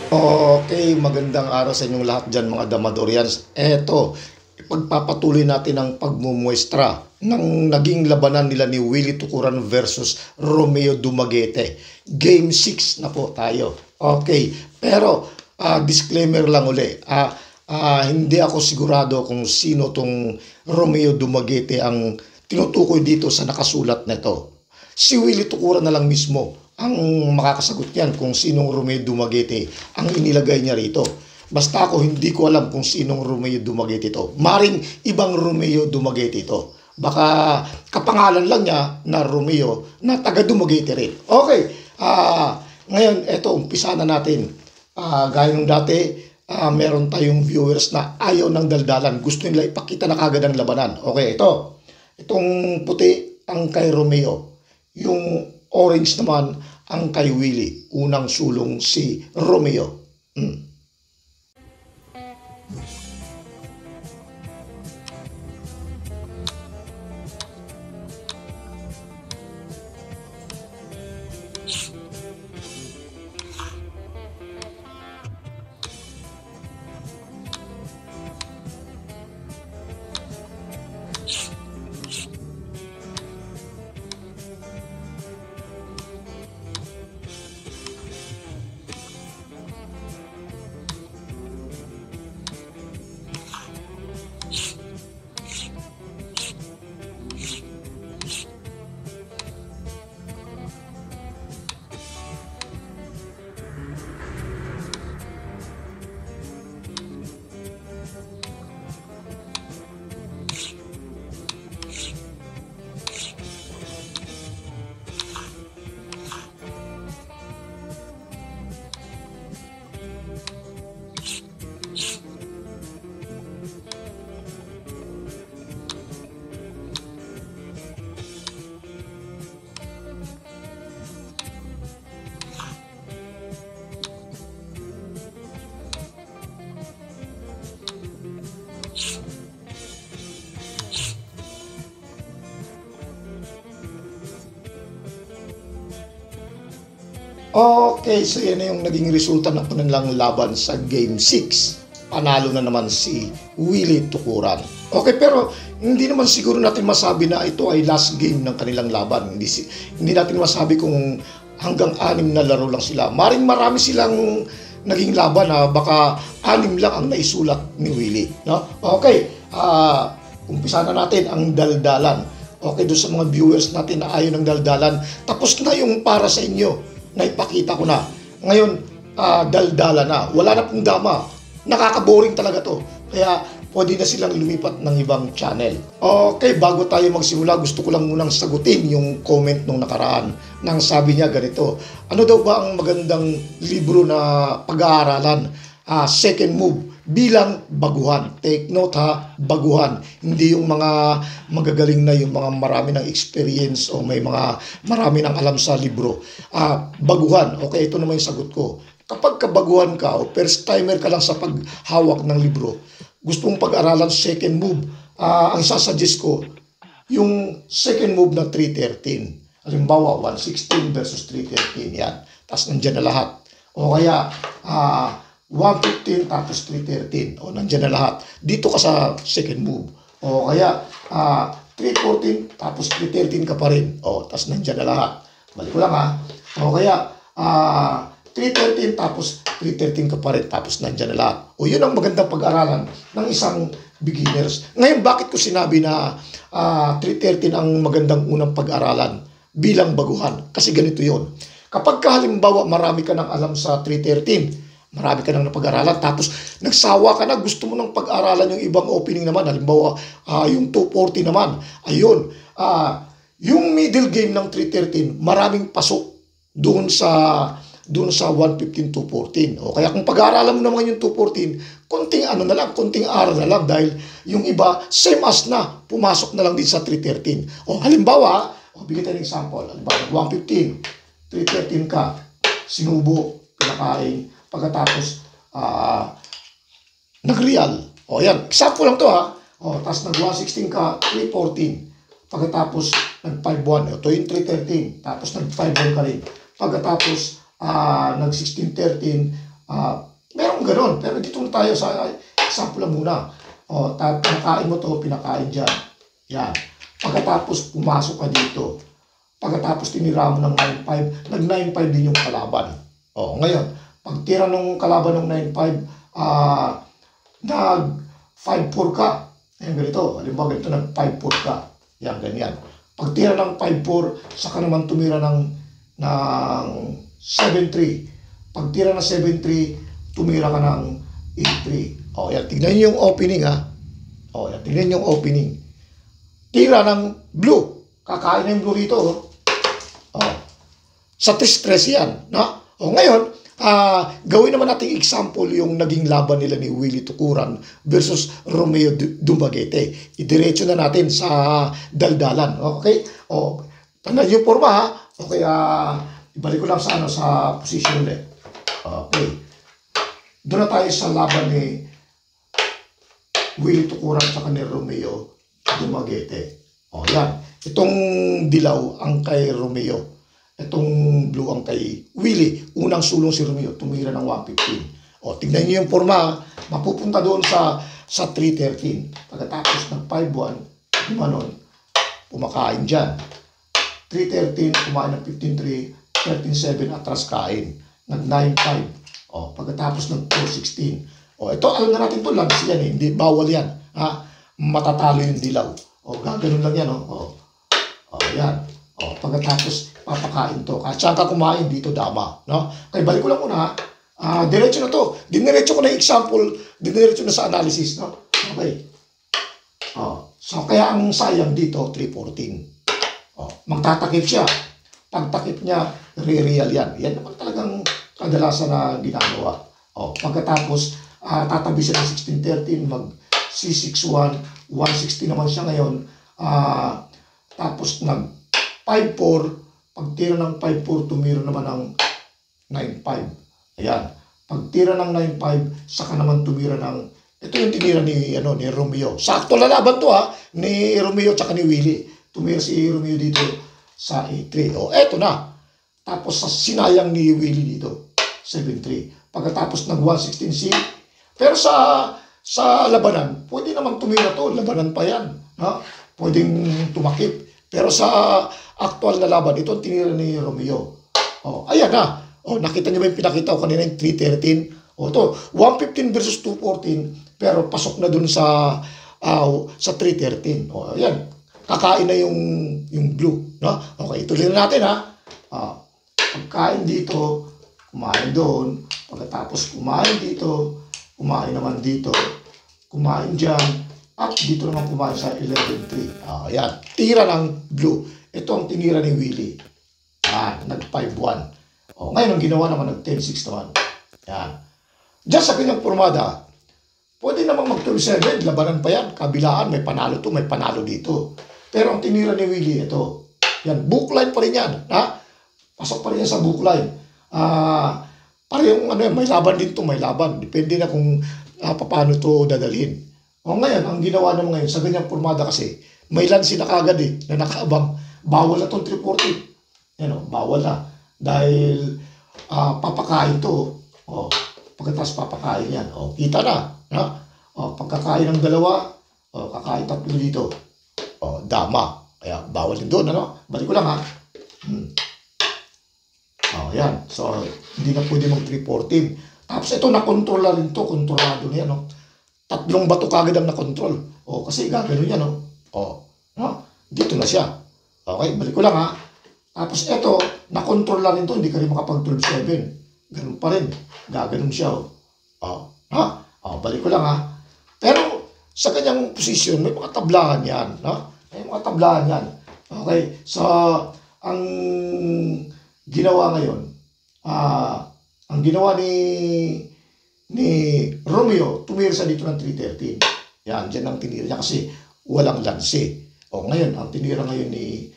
Okay, magandang araw sa inyong lahat dyan mga Damadorians. Eto, ipagpapatuloy natin ang pagmumuestra ng naging labanan nila ni Willie Tucuran versus Romeo Dumaguete. Game 6 na po tayo. Okay, pero disclaimer lang uli. Hindi ako sigurado kung sino tong Romeo Dumaguete ang tinutukoy dito sa nakasulat nito. Si Willie Tucuran na lang mismo ang makakasagot niyan kung sinong Romeo Dumaguete ang inilagay niya rito. Basta ako hindi ko alam kung sinong Romeo Dumaguete ito. Maring ibang Romeo Dumaguete ito. Baka kapangalan lang niya na Romeo na taga Dumaguete rin. Okay, ngayon eto umpisa na natin. Gaya ng dati, meron tayong viewers na ayaw ng daldalan. Gusto nila ipakita na kagad ang labanan. Okay, ito. Itong puti ang kay Romeo. Yung orange naman ang kay Willie. Unang sulong si Romeo. Okay, so yan na yung naging resulta ng kanilang laban sa Game 6. Panalo na naman si Willie Tucuran. Okay, pero hindi naman siguro natin masabi na ito ay last game ng kanilang laban. Hindi natin masabi kung hanggang 6 na laro lang sila. Maring marami silang naging laban na baka 6 lang ang naisulat ni Willie. No? Okay, umpisa na natin ang daldalan. Okay, doon sa mga viewers natin na ayaw ng daldalan, tapos na yung para sa inyo. Naipakita ko na. Ngayon, daldala na. Wala na pong dama. Nakaka-boring talaga to. Kaya pwede na silang lumipat ng ibang channel. Okay, bago tayo magsimula, gusto ko lang munang sagutin yung comment nung nakaraan. Nang sabi niya ganito, ano daw ba ang magandang libro na pag-aaralan? Second Move bilang baguhan. Take note ha, baguhan. Hindi yung mga magagaling na, yung mga marami ng experience o may mga marami ng alam sa libro. Baguhan. Okay, ito naman yung sagot ko. Kapag kabaguhan ka o first timer ka lang sa paghawak ng libro, gusto mong pag-aralan second move, ang sasuggest ko, yung second move na 313. Halimbawa, 116 versus 313. Yan. Tapos nandyan na lahat. O kaya, 115 tapos 313. O, nandiyan na lahat. Dito ka sa second move. O, kaya 314 tapos 313 ka pa rin. O, tapos nandiyan na lahat. Balik ko lang ha. O, kaya 313 tapos 313 ka pa rin. Tapos nandiyan na lahat. O, yun ang magandang pag-aralan ng isang beginners. Ngayon, bakit ko sinabi na 313 ang magandang unang pag-aralan bilang baguhan? Kasi ganito yun. Kapag halimbawa marami ka nang alam sa 313, marami ka nang napag-aralan, tapos nagsawa ka na, gusto mo nang pag-aralan yung ibang opening naman, halimbawa yung 240 naman, ayun, yung middle game ng 313, maraming pasok doon sa 115-214. O kaya kung pag-aaralan mo naman yung 214, konting ano na lang, konting aral na lang, dahil yung iba, same as na, pumasok na lang din sa 313. O halimbawa, bigyan tayo ng example, halimbawa, 115, 313 ka, sinubo, kinakain, pagkatapos nag-real. O yan, example lang to ha. O, tapos nag-116 ka, 314. Pagkatapos nag-5-1. Ito yung 313. Tapos nag-5-1 ka rin. Pagkatapos nag-16-13, Merong gano'n. Pero dito na tayo sa example lang muna. Pinakain mo to, pinakain dyan. Yan. Pagkatapos pumasok ka dito. Pagkatapos tinira mo ng 9-5, nag 9-5 din yung kalaban. Ngayon, pag tira ng kalaban ng 9-5, nag 5-4 ka. Ayan, ganito. Halimbawa, ganito, nag 5-4 ka. Yan, ganyan. Pag tira ng 5-4, saka naman tumira ng 7-3. Pag tira ng 7-3, tumira ka ng 8-3. Yan. Tignan nyo yung opening, ha. Yan. Tignan nyo yung opening. Tira ng blue. Kakain na yung blue rito, sa 3-3 yan. No? Ngayon, gawin naman natin example yung naging laban nila ni Willie Tukuran versus Romeo Dumaguete. Idiretso na natin sa daldalan. Okay? Tandaan yung forma, ha? Okay, ibalik ko lang sa position ulit. Okay. Doon na tayo sa laban ni Willie Tukuran at ni Romeo Dumaguete. Yan. Itong dilaw ang kay Romeo. Itong blue ang kay Willie. Unang sulong si Romeo, tumira ng 115. Tignan niyo yung forma, mapupunta doon sa 313. Pagkatapos ng 5-1, gumanon, pumakain dyan. 313, kumain ng 15-3, 13-7, atras kain. Nag 9-5. Pagkatapos ng 4-16. Ito, alam na natin ito, lance yan eh. Hindi, bawal yan. Matatalo yung dilaw. Gaganon lang yan. Yan. Pagkatapos, papakain to. At saan ka kumain dito, dama. No? Kaya balik ko lang muna. Diretso na to. Diniretso ko na yung example. Diniretso na sa analysis. No? Okay. So, kaya ang sayang dito, 314. Magtatakip siya. Pagtakip niya, re-real yan. Yan naman talagang kadalasan na ginagawa. Pagkatapos, tatabi siya ng 1613, mag C61, 160 naman siya ngayon. Tapos nag 5-4, pag tira ng 5-4, tumira naman ng 9-5. Ayan. Pag tira ng 9-5, saka naman tumira ng, ito yung tinira ni Romeo. Sakto lalaban to, ni Romeo tsaka ni Willie. Tumira si Romeo dito sa 8-3. Eto na. Tapos sinayang ni Willie dito, 7-3. Pagkatapos nag 116C. Pero sa labanan, pwede naman tumira to. Labanan pa yan. Pwedeng tumakip. Pero sa actual na laban, ito ang tinira ni Romeo. Ayan na. Nakita niyo ba yung pinakita ko kanina yung 313? Ito, 115 versus 214. Pero pasok na dun sa 313. Ayan. Kakain na yung blue. No? Okay, ituloy na natin, pagkain dito, kumain doon. Pagkatapos kumain dito, kumain naman dito, kumain dyan. At dito naman kumain sa 11-3. Ayan. Tira ng blue. Ito ang tinira ni Willie. Nag 5-1. Ngayon ang ginawa naman nag 10-6 naman. Ayan. Diyan sa kanyang formada, pwede namang mag 12-7. Labanan pa yan. Kabilaan. May panalo to, may panalo dito. Pero ang tinira ni Willie, ito. Yan. Bookline pa rin yan. Pasok pa rin yan sa bookline. Parehong may laban din to, may laban. Depende na kung paano to dadalhin. Ngayon, ang ginawa naman ngayon, sa ganyang formada kasi, may lance na kagad na nakaabang. Bawal na itong 340. Bawal na. Dahil papakain to. Pagkatapos papakain yan. Kita na. Pagkakain ng dalawa, kakain tatlo dito. Dama. Kaya bawal din doon. Balik ko lang yan. So, hindi na pwede mag 314. Tapos ito, nakontrol na rin to. Kontrolado niya, tatlong bato kagad ang nakontrol. Kasi gagano yan, dito na siya. Okay, balik ko lang, Tapos ito, nakontrol na rin to, hindi ka rin makapag 12-7. Ganun pa rin. Gaganon siya, balik ko lang, Pero, sa kanyang posisyon, may mga tablahan yan, May mga tablahan yan. Okay, so, ang ginawa ngayon, ang ginawa ni Romeo, tumira sa dito ng 313. Yan, dyan ang tinira niya kasi walang lanse. Ngayon, ang tinira ngayon ni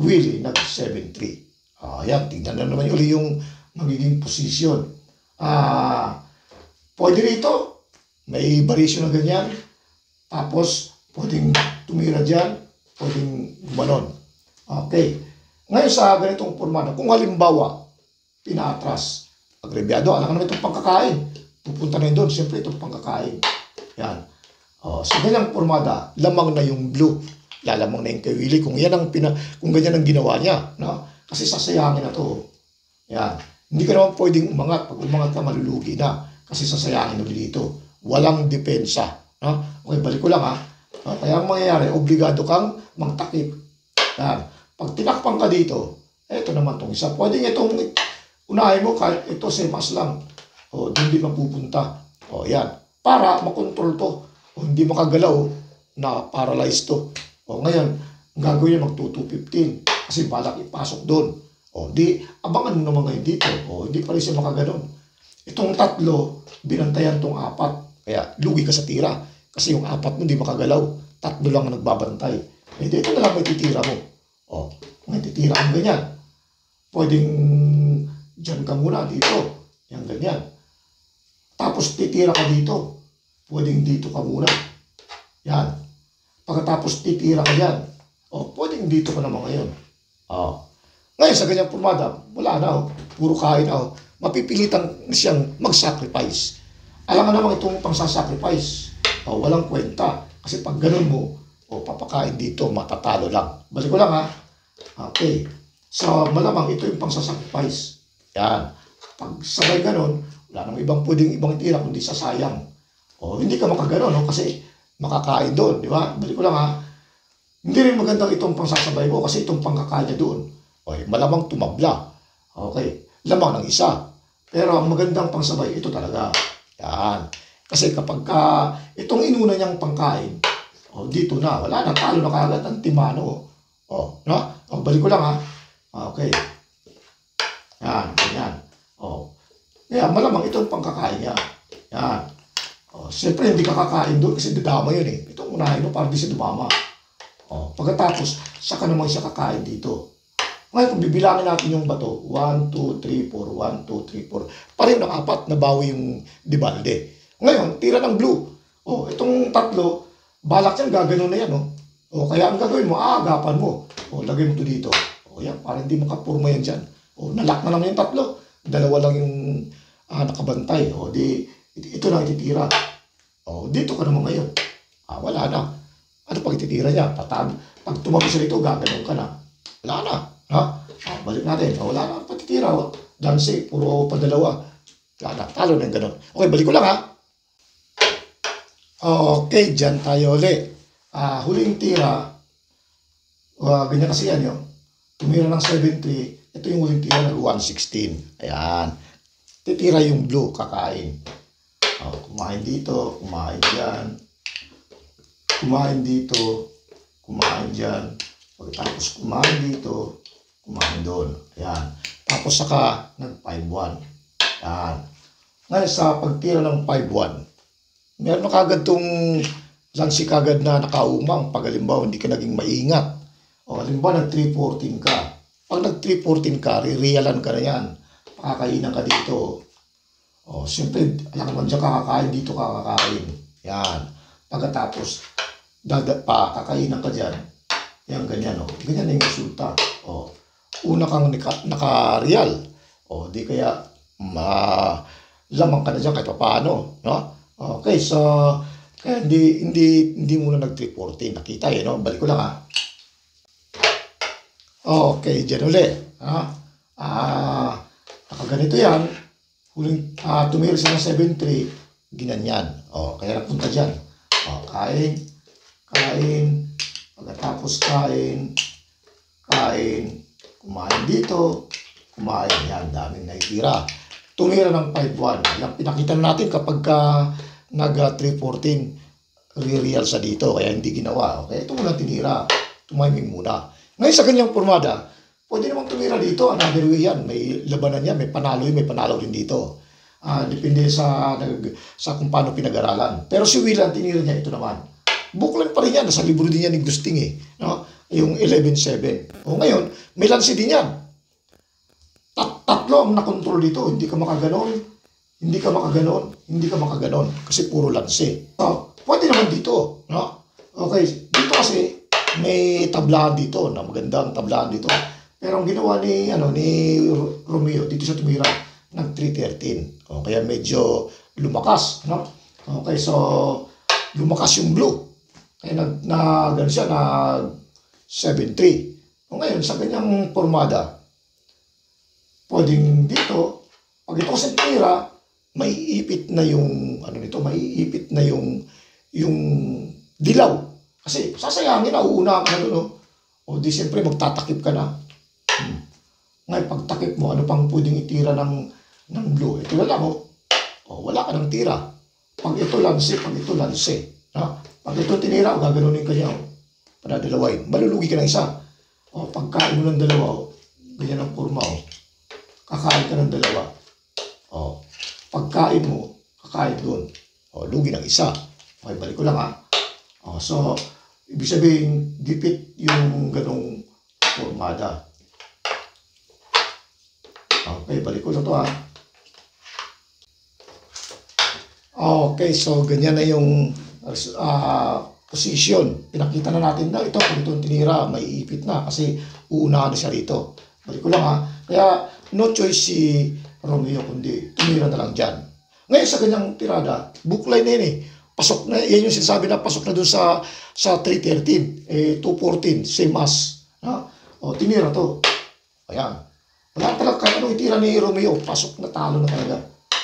Willie, nag 7-3. Yan, tingnan na naman uli yung magiging posisyon. Pwede rito, may variation na ganyan. Tapos, pwedeng tumira dyan, pwedeng gumanon. Okay. Ngayon sa ganitong formada, kung halimbawa, pinaatras, Agrebyado, alam ka naman itong pangkakain. Pupunta na yun doon, siyempre itong pangkakain. Yan. Sa ganyang formada, lamang na yung blue. Lalamang na yung kay Willie kung kung ganyan ang ginawa niya. No? Kasi sasayangin na to. Yan. Hindi ka naman pwedeng umangat. Pag umangat ka, malulugi na. Kasi sasayangin ulit dito. Walang depensa. No? Okay, balik ko lang ha. No? Kaya ang mangyayari, obligado kang mangtakip. Yan. Pag tinakpan ka dito, eto naman itong isa. Pwedeng itong unahin mo kahit ito semas lang. Doon di mapupunta. Yan. Para makontrol to. Hindi makagalaw na paralyzed to. Ngayon, ang gagawin niya mag-215 kasi balak ipasok doon. Di, abangan mo naman ngayon dito. Hindi pa rin siya makaganon. Itong tatlo, binantayan tong apat. Kaya, lugi ka sa tira. Kasi yung apat mo hindi makagalaw. Tatlo lang ang nagbabantay. Hindi, ito na lang may titira mo. May titira ang ganyan. Pwedeng dyan ka muna dito. Yan ganyan. Tapos titira ka dito. Pwedeng dito ka muna. Yan. Pagkatapos titira ka dyan. Pwedeng dito ka naman ngayon. Ngayon sa ganyang formada, wala na. Puro kain na. Mapipilitan siyang mag-sacrifice. Alam nga naman itong pang-sacrifice. Walang kwenta. Kasi pag ganun mo, papakain dito, matatalo lang. Balik ko lang ha. Okay. So malamang ito yung pang-sacrifice. Yan. Pag sabay ganun, wala nang pwedeng ibang tira kundi sasayang. Hindi ka makaganon, kasi makakain doon, di ba? Balik ko lang ha. Hindi rin magandang itong pangsasabay mo kasi itong pangkakain niya doon. Malamang tumabla. Okay. Lamang ng isa. Pero ang magandang pangsabay, ito talaga. Yan. Kasi kapag itong inuna niyang pangkain, dito na, wala na, talo na kagad ang timano. No? Balik ko lang ha. Okay. Yan, ganyan. Kaya malamang itong pangkakain niya. Yan. Siyempre hindi ka kakain doon kasi dadama yun eh. Itong unahin mo para di siya dumama. Pagkatapos, saka naman siya kakain dito. Ngayon kung bibilangin natin yung bato, 1, 2, 3, 4, 1, 2, 3, 4. Pareho ng apat, nabawi yung Dibalde. Ngayon, tira ng blue. Itong tatlo, balak yan, gaganon na yan. Kaya ang gagawin mo, aagapan mo. Lagay mo to dito. Yan, para hindi makapurma yan dyan. Nalak na lang yung tatlo. Dalawa lang yung nakabantay. Ito na ititira. Dito ka naman ngayon. Wala na. Ano pag ititira niya? Pag tumabi siya dito, gaganon ka na. Wala na. Balik natin. Wala na. Patitira. Danse, puro padalawa. Wala na. Talo na yung ganon. Okay, balik ko lang ha. Okay, dyan tayo ulit. Huling tira. Ganyan kasi yan yun. Tumira ng 7-3. Ito yung huling tira ng 116. Ayan. Titira yung blue, kakain. Kumain dito, kumain dyan. Kumain dito, kumain dyan. Pagkatapos kumain dito, kumain doon. Ayan. Tapos saka nag-5-1. Ayan. Ngayon sa pagtira ng 5-1, meron na kagad itong lansi kagad na nakaumang pag halimbawa hindi ka naging maingat. Halimbawa nag-314 ka. Pag nag-314 ka, re-realan ka na yan. Pakakainan ka dito. Siyempre, alam naman dyan kakakain, dito kakakain. Yan. Pagkatapos, kakainan ka dyan. Yan, ganyan. Ganyan na yung resulta. Una kang naka-real. Di kaya lamang ka na dyan kahit paano. No? Okay, so, kaya hindi muna nag-314. Nakita no? Balik ko lang ha. Okay, dyan ulit. Nakaganito yan. Huling tumira siya ng 7-3, ginanyan. Kaya napunta dyan. Kain. Pagkatapos kain. Kumain dito. Kumain. Yan, daming naitira. Tumira ng 5-1. Yan, pinakita natin kapag nag-314, re-real sa dito. Kaya hindi ginawa. Okay, ito muna tinira. Tumiming muna. Ngayon sa ganyang formada, pwede namang tumira dito, another way yan. May labanan yan, may panalo rin dito. Depende sa kung paano pinag-aralan. Pero si Willan, tinira niya ito naman. Buklan pa rin yan, nasa libro din yan ni Gusting no? Yung 11-7. Ngayon, may lansi din yan. Tatlo ang nakontrol dito, hindi ka makaganon, kasi puro lansi. Pwede naman dito, no? Okay, dito kasi may tablahan dito, magandang tablahan dito. Pero ang ginawa ni Romeo, dito siya tumira. ng 313. O, kaya medyo lumakas, no? Okay, so lumakas yung blue. Kaya gano siya, nag 7-3. O ngayon, sa ganyang formada, pwedeng dito, pag ito kasi tinira, may ipit na yung, ano nito, may ipit na yung dilaw. Kasi sasayangin na, uuna ka na doon, no? O di siyempre magtatakip ka na. Ngayon, pagtakip mo, ano pang pwedeng itira ng blue? Ito na lang, oh. O, wala ka ng tira. Pag ito lanse, Ha? Pag ito tinira, gaganunin ka niya, oh. Padadalawain. Malulugi ka ng isa. O, pagkain mo ng dalawa, oh. Ganyan ang forma, oh. Kakain ka ng dalawa. O, pagkain mo, kakain doon. O, lugi ng isa. Okay, balik ko lang, ha. O, so, ibig sabihin, gipit yung ganong formada. Okay, balik ko na to, ha. Okay, so ganyan na yung position. Pinakita na natin na ito, kung itong tinira, may ipit na kasi uunahan na siya rito. Balik ko lang, ha. Kaya no choice si Romeo kundi tumira na lang dyan. Ngayon sa ganyang tirada, bookline na yun eh. Pasok na, yan yung sinasabi na pasok na doon sa 313, 214, same as. Ha? O, tinira to. Ayan. Wala talaga kahit anong itira ni Romeo, pasok na, talo na talaga.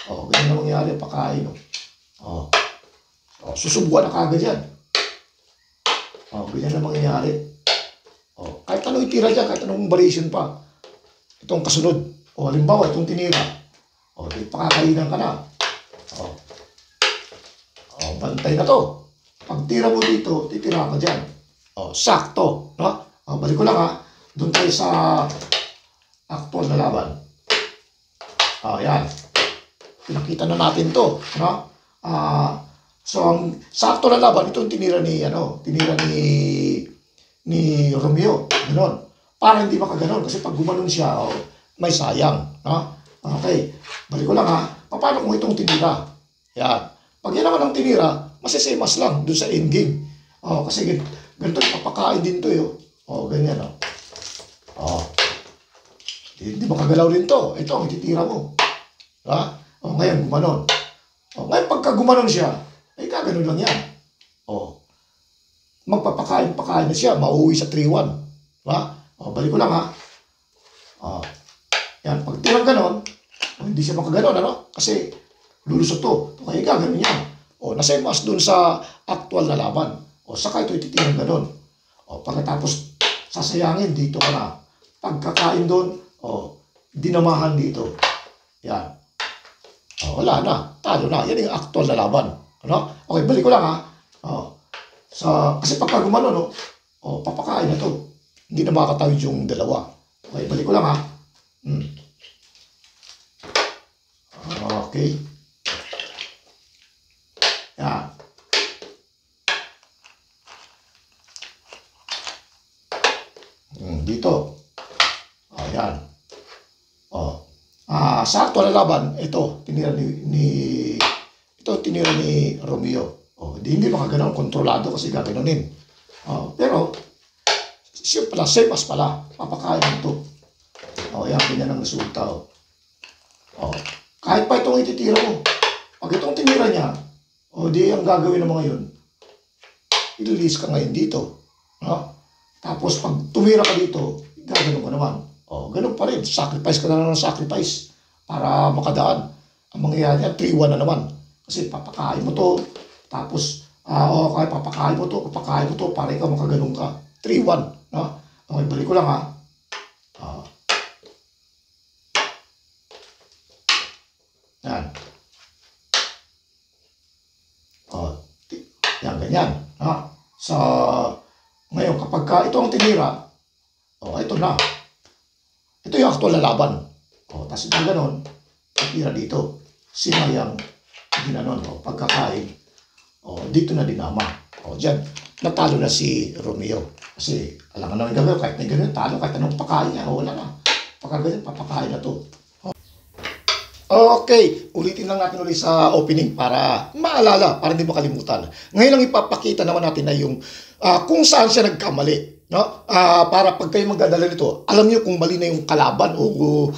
O, ganyan na mangyari, pakain. O, susubuan na kagad yan. O, ganyan na mangyayari. O, kahit anong itira dyan, kahit anong variation pa. Itong kasunod. O, halimbawa, itong tinira. O, di pakakainan ka na. O, bantay na to. Pag tira mo dito, titira ka dyan. O, sakto. No? O, balik ko lang, ha. Doon tayo sa actual na laban. O, yan. Pinakita na natin to. No? So, sa actual na laban, itong tinira ni Romeo. Ganon. Para hindi makaganon. Kasi pag gumanon siya, may sayang. No? Okay. Balik ko lang, ha. Paano kung itong tinira? Yan. Pag yan naman ang tinira, masisemas lang dun sa endgame. Kasi ganito, papakain din to yun. Ganyan, Hindi makagalaw rin to. Ito, ang ititira mo. Ha? Ngayon, gumanon. Ngayon, pagka gumanon siya, ay kaganon lang yan. Magpapakain na siya, mauwi sa 3-1. Ha? Balik ko lang, ha. Yan, pag tirang ganon, hindi siya makaganon, ano? Kasi lulusot to. Kaya gaganon niya. Nasemas dun sa actual na laban. Saka ito ititirang ganon. Pagkatapos sasayangin, dito ka na. Pagkakain dun, dinamahan dito. Yan. Wala na. Talo na. Yan yung actual na laban. Ano? Okay, balik ko lang, ha. Kasi pagka gumanon, papakain na to. Hindi na makakatawid yung dalawa. Okay, balik ko lang, ha. Okay. Yan. Dito. Yan. Sa actual na laban, ito, tinira ni Romeo. Hindi makaganon, kontrolado kasi gaganonin. Pero, siya pala, same as pala. Papakain ito. Yan, ganyan ang resulta. Kahit pa itong ititira mo, pag itong tinira niya, di ang gagawin ng mga yun, i-release ka ngayon dito. Tapos pag tumira ka dito, gagawin ka naman. Ganun pa rin, sacrifice ka na lang ng sacrifice para makadaan. Ang mangyayari, 3-1 na naman. Kasi papakain mo to, tapos, kaya papakain mo to, para ikaw makaganon ka. 3-1. Okay, balik ko lang, ha. Yan. Yan, ganyan. So, ngayon, kapag ito ang tinira, ito na. Ito yung actual na laban. Tapos ito ganon, tira dito. Sinayang ginanon. Pagkakain, dito na dinama. Diyan, natalo na si Romeo. Kasi, alam ka naman gagawin, kahit may ganun, talo, kahit anong pakain niya, wala na. Pagka ganyan, papakain na to. Okay, ulitin lang natin ulit sa opening para maalala, para hindi makalimutan. Ngayon lang ipapakita naman natin na yung kung saan siya nagkamali. No? Para pag kayo magdadala nito, alam niyo kung mali na yung kalaban o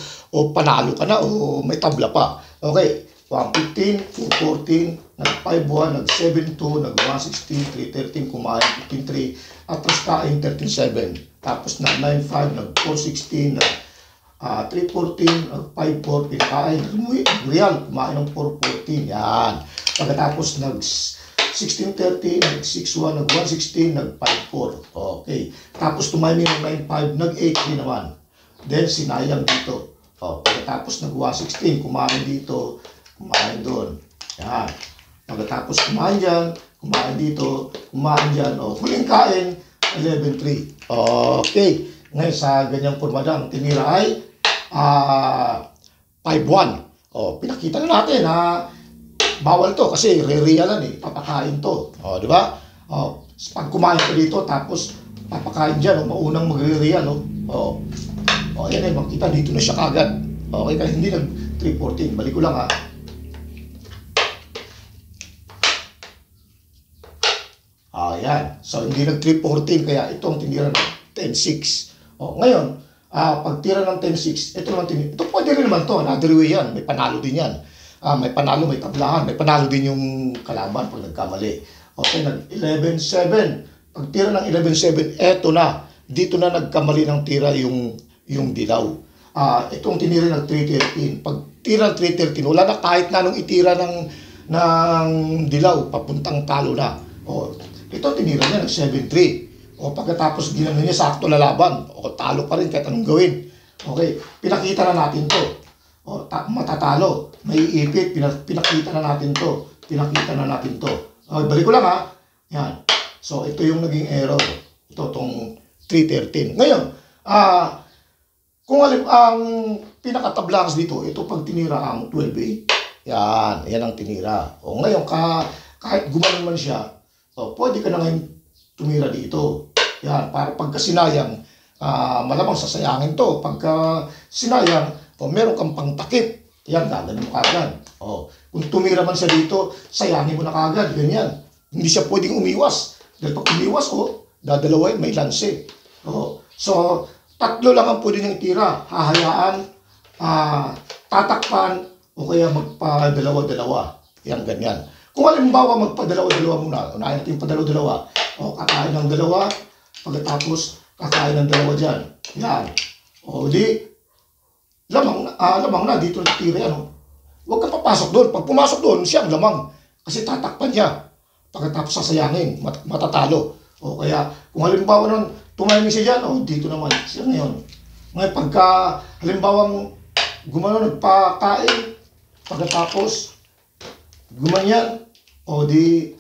panalo ka na o may tabla pa. Okay, 115, 414, nag-5-1, nag-7-2, nag-116, 313, kumain 15-3, at tapos kain 13-7. Tapos nag-9-5, nag-416, nag-314, nag-5-4, pinakain, real, kumain ng 414. Yan. Pagkatapos nag-16-30, nag-6-1, nag-116, nag-5-4. Okay. Tapos tumiming ng 9-5, nag-8-3 naman. Then sinayang dito. Pagkatapos nag-116, kumain dito, kumain doon. Yan. Pagkatapos kumain dyan, kumain dito, kumain dyan. Huling kain, 11-3. Okay. Ngayon sa ganyang pormadang tinira ay 5-1. Pinakita na natin na bawal to kasi re-realan papakain to. Di ba? Pag kumain ka dito tapos papakain dyan, maunang magre-real. Yan makita dito na siya kagad. Okay, kaya hindi nag-314. Balik ko lang ha. Yan. So, hindi nag-314 kaya itong tinira ng 10-6. Ngayon, pag tira ng 10-6, ito naman tinira. Ito pwede rin naman to. Another way yan. May panalo din yan. May panalo, may tablahan. May panalo din yung kalaban pag nagkamali. Okay, nag-11-7. Pag tira ng 11-7, eto na. Dito na nagkamali ng tira yung dilaw. Itong tinira ng 313. Pag tira ng 313, wala na kahit na nung itira ng dilaw, papuntang talo na. Ito tinira niya ng 7-3. Pagkatapos ginano niya sakto na laban. Talo pa rin kahit anong gawin. Okay, pinakita na natin to. Matatalo. May ipit, pinakita na natin to. Pinakita na natin to. Balik ko lang ha. Yan. So, ito yung naging error. Ito, itong 313. Ngayon, kung ang pinakatablangs dito, ito pag tinira ang 12A, yan ang tinira. Ngayon, kahit gumanon man siya, pwede ka na ngayon tumira dito. Yan, para pagka sinayang, malamang sasayangin to. Pagka sinayang, meron kang pangtakip. Yan, gagawin mo kagad. Kung tumira man siya dito, sayangin mo na kagad. Ganyan. Hindi siya pwedeng umiwas. Dahil pag umiwas, dadalawin, may lanse. So, tatlo lang ang pwede niyang itira. Hahayaan, tatakpan, o kaya magpadalawa-dalawa. Yan, ganyan. Kung halimbawa magpadalawa-dalawa muna, unahin natin padalawa-dalawa. Kakain ng dalawa, pagkatapos kakain ng dalawa dyan. Yan. Di, lamang na, dito natira yan. Huwag kang papasok doon. Pag pumasok doon, siyang lamang. Kasi tatakpan niya. Pagkatapos sasayangin, matatalo. Kaya, kung halimbawa nun, tumiming siya dyan, dito naman. Siya ngayon. Ngayon, pagka halimbawa gumano nagpakain, pagkatapos gumanyan, di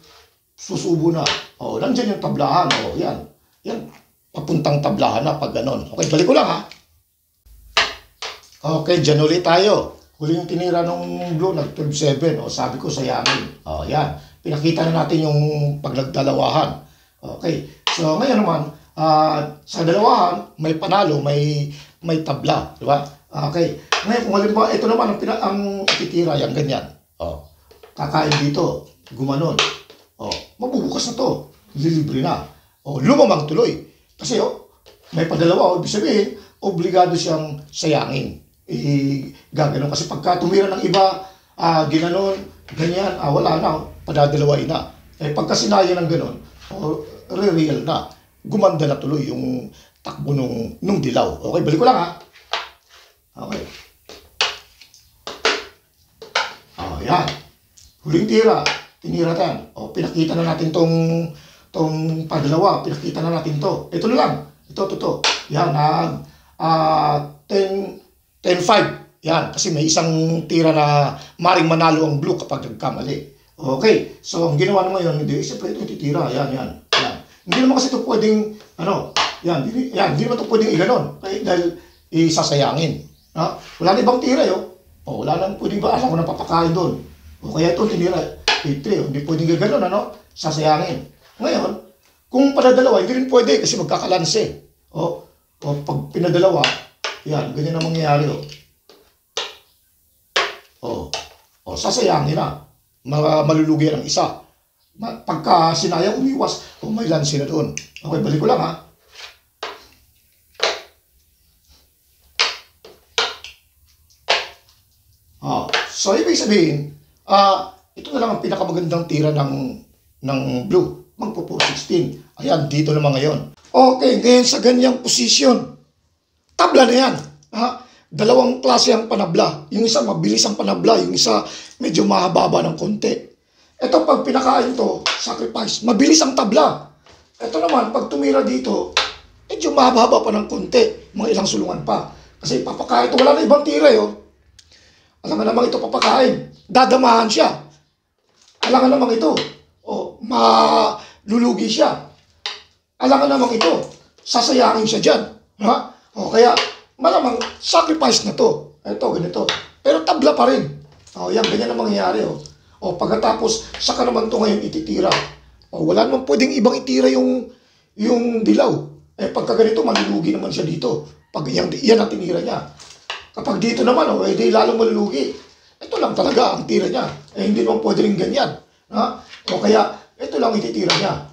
susubo na. Nandiyan yung tablahan. Yan. Yan. Papuntang tablahan na pag ganon. Okay, balik ko lang ha. Okay, dyan ulit tayo. Huling tinira ng blue, nag-12-7. Sabi ko, sayangin. Yan. Pinakita na natin yung pagnagdalawahan. Okay. So, ngayon naman, sa dalawahan, may panalo, may tabla. Di ba? Okay. Ngayon, kung halimbawa, ito naman ang ititira, yan, ganyan. Kakain dito, gumanon. Mabubukas na to. Lilibre na. Lumamang tuloy. Kasi, may padalawa. Ibig sabihin, obligado siyang sayangin. Gaganon. Kasi pagka tumira ng iba, ginanon, ganyan, wala na. Padadalaway na. Pagka sinaya ng ganon, re-real na. Gumanda na tuloy yung takbo nung dilaw. Okay, balik ko lang ha. Okay. Yan. Huling tira. Tinira yan. Pinakita na natin tong padalawa. Pinakita na natin to. Ito na lang. Ito. Yan. 10-5. Yan. Kasi may isang tira na maring manalo ang blue kapag nagkamali. Okay. So, ang ginawa naman yun, hindi. Siyempre ito titira. Yan. Hindi naman kasi ito pwedeng, hindi naman ito pwedeng iganon. Dahil isasayangin. Wala na ibang tira wala nang pwedeng ba, alam ko na papakain doon. Kaya ito tinira, 8-3. Hindi pwedeng gaganon, sasayangin. Ngayon, kung padadalawa, hindi rin pwede kasi magkakalanse. Pag pinadalawa, yan, ganyan ang mangyayari. Sasayangin na. Malulugi ang isa. Pagka sinayang umiwas, may lanse na doon. Okay, balik ko lang ha. So, ibig sabihin, ito na lang ang pinakamagandang tira ng blue. Magpo 16. Ayan, dito naman ngayon. Okay, ngayon sa ganyang posisyon, tabla na yan. Dalawang klase ang panabla. Yung isa mabilis ang panabla, yung isa medyo mahaba ng konti. Ito pag pinakain to, sacrifice, mabilis ang tabla. Ito naman, pag tumira dito, medyo mahaba pa ng konti. Mga ilang sulungan pa. Kasi papakain ito, wala na ibang tira Alam nga namang ito papakain. Dadamahan siya. Alam nga namang ito. Malulugi siya. Alam nga namang ito. Sasayangin siya dyan. Kaya malamang sacrifice na to. Ito, ganito. Pero tabla pa rin. Yan, ganyan ang mangyayari. Pagkatapos, saka naman to ngayon ititira. Wala naman pwedeng ibang itira yung dilaw. Pagka ganito, malulugi naman siya dito. Pag yan ang tinira niya. Kapag dito naman, di lalong malulugi. Ito lang talaga ang tira niya. Hindi naman pwede rin ganyan. Kaya, ito lang ititira niya.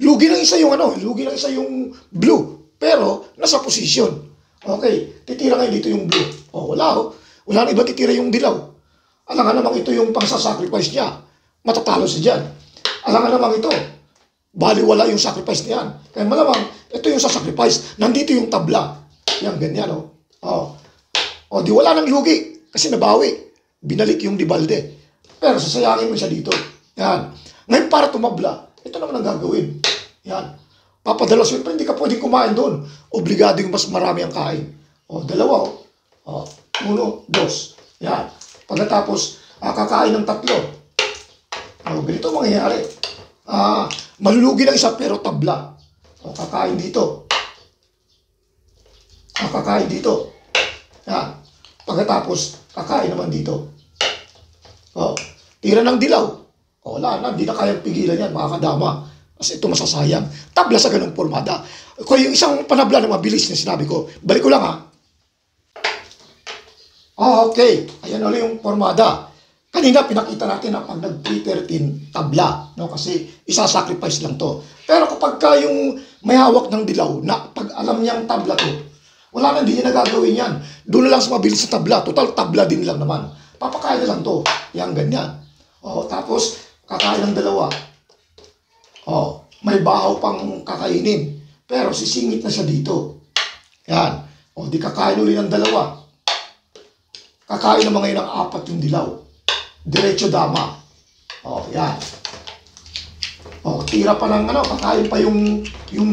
Lugi ng isa yung blue. Pero, nasa posisyon. Okay, titira ngayon dito yung blue. Wala na iba titira yung dilaw. Alam nga namang ito yung pangsasacrifice niya. Matatalo siya dyan. Alam nga namang ito. Baliwala yung sacrifice niyan. Kaya malamang, ito yung sasacrifice. Nandito yung tabla. Yan, ganyan, di wala nang lugi. Kasi nabawi. Binalik yung Dibalde. Pero sasayangin mo siya dito. Yan. Ngayon para tumabla, ito naman ang gagawin. Yan. Papadala siya. Hindi ka pwedeng kumain doon. Obligado yung mas marami ang kain. Dalawa, 1, 2. Yan. Pagkatapos, kakain ng 3. Ganito mangyayari. Malulugi ng isa pero tabla. Kakain dito. Kakain dito. Yan. Pagkatapos, kakain naman dito. Tira ng dilaw. Wala na, hindi na kayang pigilan yan, mga kadama. Kasi ito masasayang. Tabla sa ganung formada. Kaya yung isang panabla na mabilis na sinabi ko, balik ko lang okay. Ayan ulit yung formada. Kanina pinakita natin na pag nag-313 tabla. Kasi isa-sacrifice lang to. Pero kapag yung may hawak ng dilaw, na pag alam niyang tabla to, wala na, hindi niya nagagawin yan. Doon na lang sa mabilis sa tabla. Total, tabla din lang naman. Papakain na lang to. Yan, ganyan. Tapos, kakain ng 2. May bahaw pang kakainin. Pero sisingit na siya dito. Yan. Di kakain ulit ng 2. Kakain naman ngayon ng 4 yung dilaw. Diretso dama. Yan. Tira pa ng kakain pa yung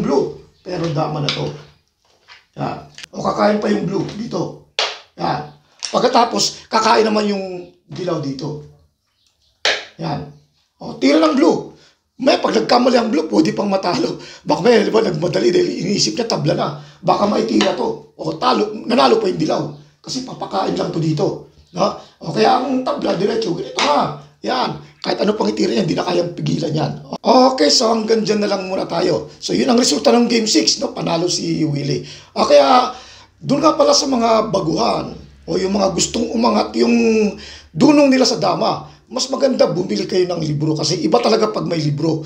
blue. Pero dama na to. Yan. Kakain pa yung blue dito. Yan. Pagkatapos, kakain naman yung dilaw dito. Yan. Tira ng blue. May pag nagkamali ang blue, pwede pang matalo. Baka may, nagmadali dahil iniisip niya tabla na. Baka maitira to. Nanalo pa yung dilaw. Kasi papakain lang to dito. Kaya ang tabla, diretso, ganito Yan. Kahit ano pang itira niya, hindi na kayang pigilan yan. Okay, so hanggang dyan na lang muna tayo. So yun ang resulta ng Game 6, panalo si Willie. Kaya doon nga pala sa mga baguhan o yung mga gustong umangat yung dunong nila sa dama, mas maganda bumili kayo ng libro kasi iba talaga pag may libro.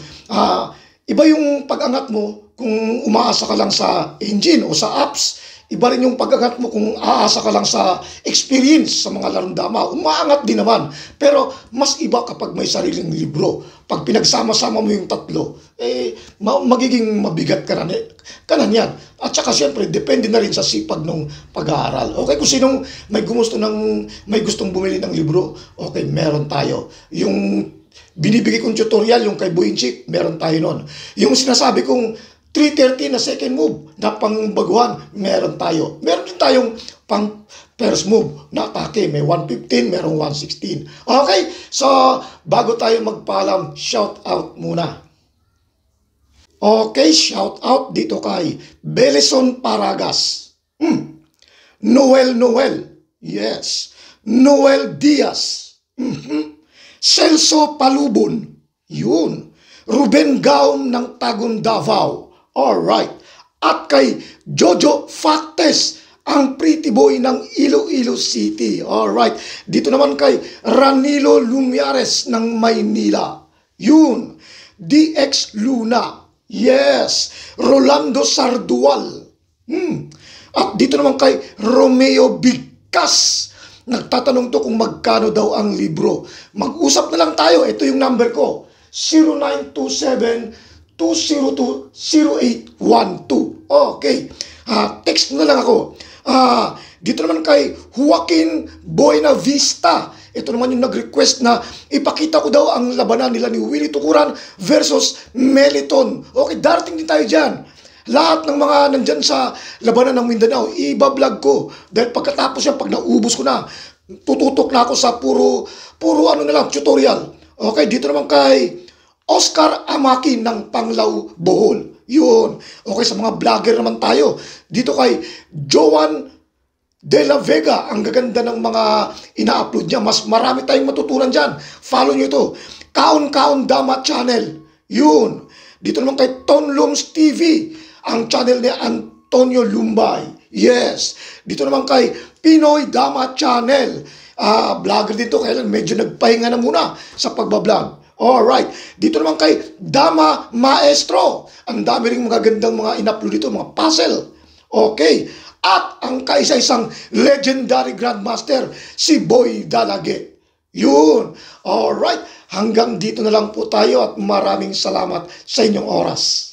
Iba yung pag-angat mo kung umaasa ka lang sa engine o sa apps. Iba rin yung pag-angat mo kung aasa ka lang sa experience sa mga larong dama. Umaangat din naman. Pero mas iba kapag may sariling libro. Pag pinagsama-sama mo yung 3, magiging mabigat ka na yan. At saka siyempre, depende na rin sa sipag ng pag-aaral. Okay, kung sinong may gustong bumili ng libro, okay, meron tayo. Yung binibigay kong tutorial, yung kay Buinchik, meron tayo nun. Yung sinasabi kong 313 na second move na pangbaguhan, meron tayo. Meron din tayong pang first move na atake. May 115, merong 116. Okay, so bago tayo magpaalam, shout out muna. Okay, shout out dito kay Beleson Paragas. Noel, yes. Noel Diaz. Celso Palubon. Yun. Ruben Gaum ng Tagun Davao. Alright. At kay Jojo Factes, ang pretty boy ng Iloilo City. Alright. Dito naman kay Ranilo Lumiares ng Maynila. Yun. DX Luna. Yes. Rolando Sardual. At dito naman kay Romeo Bigkas nagtatanong to kung magkano daw ang libro. Mag-usap na lang tayo. Ito yung number ko. 0927-202-0812. Okay. Text na lang ako. Dito naman kay Joaquin Buenavista. Ito naman yung nag-request na ipakita ko daw ang labanan nila ni Willie Tukuran versus Meliton. Okay, darating din tayo dyan. Lahat ng mga nandyan sa labanan ng Mindanao, ibablog ko. Dahil pagkatapos yan, pag naubos ko na, tututok na ako sa puro ano na lang, tutorial. Okay, dito naman kay Oscar Amaki ng Panglao, Bohol. Yun. Okay, sa mga vlogger naman tayo. Dito kay Joan De La Vega, ang gaganda ng mga ina-upload niya. Mas marami tayong matutunan dyan. Follow nyo ito. Kaon Kaon Dama Channel. Yun. Dito naman kay Tonlums TV, ang channel ni Antonio Lumbay. Yes. Dito naman kay Pinoy Dama Channel. Vlogger dito, kaya medyo nagpahinga na muna sa pagbablog. Alright. Dito naman kay Dama Maestro. Ang dami ring magagandang mga in-upload dito, mga puzzle. Okay. At ang kaisa-isang legendary grandmaster, si Boy Dalage. Yun. Alright. Hanggang dito na lang po tayo at maraming salamat sa inyong oras.